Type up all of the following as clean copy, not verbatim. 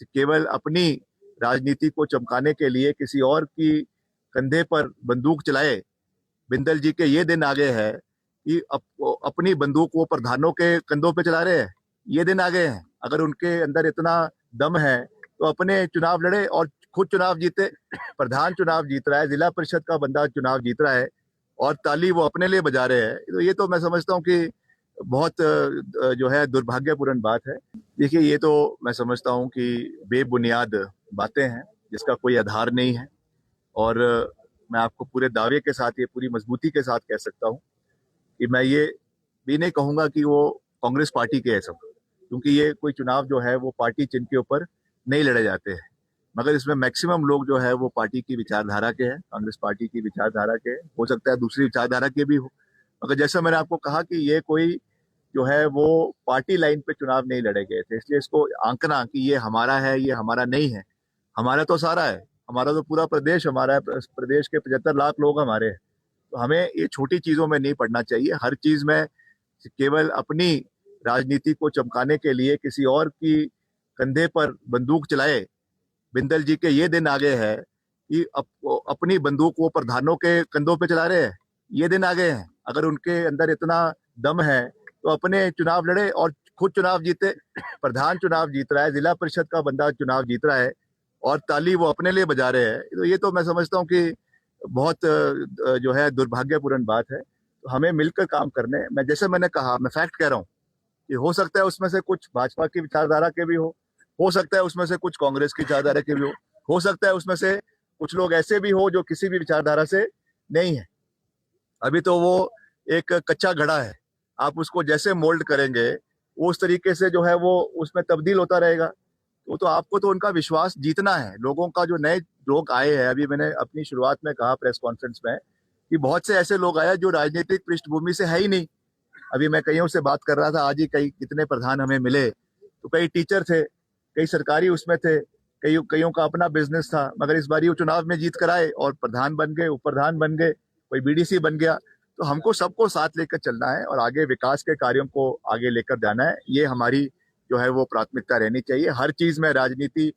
केवल अपनी राजनीति को चमकाने के लिए किसी और की कंधे पर बंदूक चलाए। बिंदल जी के ये दिन आ गए हैं कि अपनी बंदूक वो प्रधानों के कंधों पे चला रहे हैं। ये दिन आ गए हैं। अगर उनके अंदर इतना दम है तो अपने चुनाव लड़े और खुद चुनाव जीते। प्रधान चुनाव जीत रहा है, जिला परिषद का बंदा चुनाव जीत रहा है और ताली वो अपने लिए बजा रहे हैं। तो ये तो मैं समझता हूँ कि बहुत जो है दुर्भाग्यपूर्ण बात है। देखिए, ये तो मैं समझता हूँ कि बेबुनियाद बातें हैं जिसका कोई आधार नहीं है। और मैं आपको पूरे दावे के साथ, ये पूरी मजबूती के साथ कह सकता हूँ कि मैं ये भी नहीं कहूंगा कि वो कांग्रेस पार्टी के हैं सब, क्योंकि ये कोई चुनाव जो है वो पार्टी चिन्ह के ऊपर नहीं लड़े जाते हैं। मगर इसमें मैक्सिमम लोग जो है वो पार्टी की विचारधारा के हैं, कांग्रेस पार्टी की विचारधारा के हैं। हो सकता है दूसरी विचारधारा के भी हो, मगर जैसा मैंने आपको कहा कि ये कोई जो है वो पार्टी लाइन पे चुनाव नहीं लड़े गए थे, इसलिए इसको आंकना कि ये हमारा है, ये हमारा नहीं है। हमारा तो सारा है, हमारा तो पूरा प्रदेश हमारा है, प्रदेश के 75 लाख लोग हमारे हैं। तो हमें ये छोटी चीजों में नहीं पड़ना चाहिए। हर चीज में केवल अपनी राजनीति को चमकाने के लिए किसी और की कंधे पर बंदूक चलाए। बिंदल जी के ये दिन आ गए हैं कि अपनी बंदूक वो प्रधानों के कंधों पे चला रहे हैं। ये दिन आ गए हैं। अगर उनके अंदर इतना दम है तो अपने चुनाव लड़े और खुद चुनाव जीते। प्रधान चुनाव जीत रहा है, जिला परिषद का बंदा चुनाव जीत रहा है और ताली वो अपने लिए बजा रहे हैं। तो ये तो मैं समझता हूँ कि बहुत जो है दुर्भाग्यपूर्ण बात है। तो हमें मिलकर काम करने, मैं जैसे मैंने कहा, मैं फैक्ट कह रहा हूँ कि हो सकता है उसमें से कुछ भाजपा की विचारधारा के भी हो सकता है उसमें से कुछ कांग्रेस की विचारधारा के भी हो सकता है उसमें से कुछ लोग ऐसे भी हो जो किसी भी विचारधारा से नहीं है। अभी तो वो एक कच्चा घड़ा है, आप उसको जैसे मोल्ड करेंगे वो उस तरीके से जो है वो उसमें तब्दील होता रहेगा। तो आपको तो उनका विश्वास जीतना है। लोगों का जो नए लोग आए हैं, अभी मैंने अपनी शुरुआत में कहा प्रेस कॉन्फ्रेंस में कि बहुत से ऐसे लोग आए जो राजनीतिक पृष्ठभूमि से है ही नहीं। अभी मैं कईयों से बात कर रहा था, आज ही कई कितने प्रधान हमें मिले, तो कई टीचर थे, कई सरकारी उसमें थे, कईयों का अपना बिजनेस था, मगर इस बार वो चुनाव में जीत कर आए और प्रधान बन गए, उप प्रधान बन गए, कोई बीडीसी बन गया। तो हमको सबको साथ लेकर चलना है और आगे विकास के कार्यों को आगे लेकर जाना है। ये हमारी जो है वो प्राथमिकता रहनी चाहिए। हर चीज में राजनीति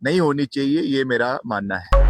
नहीं होनी चाहिए, ये मेरा मानना है।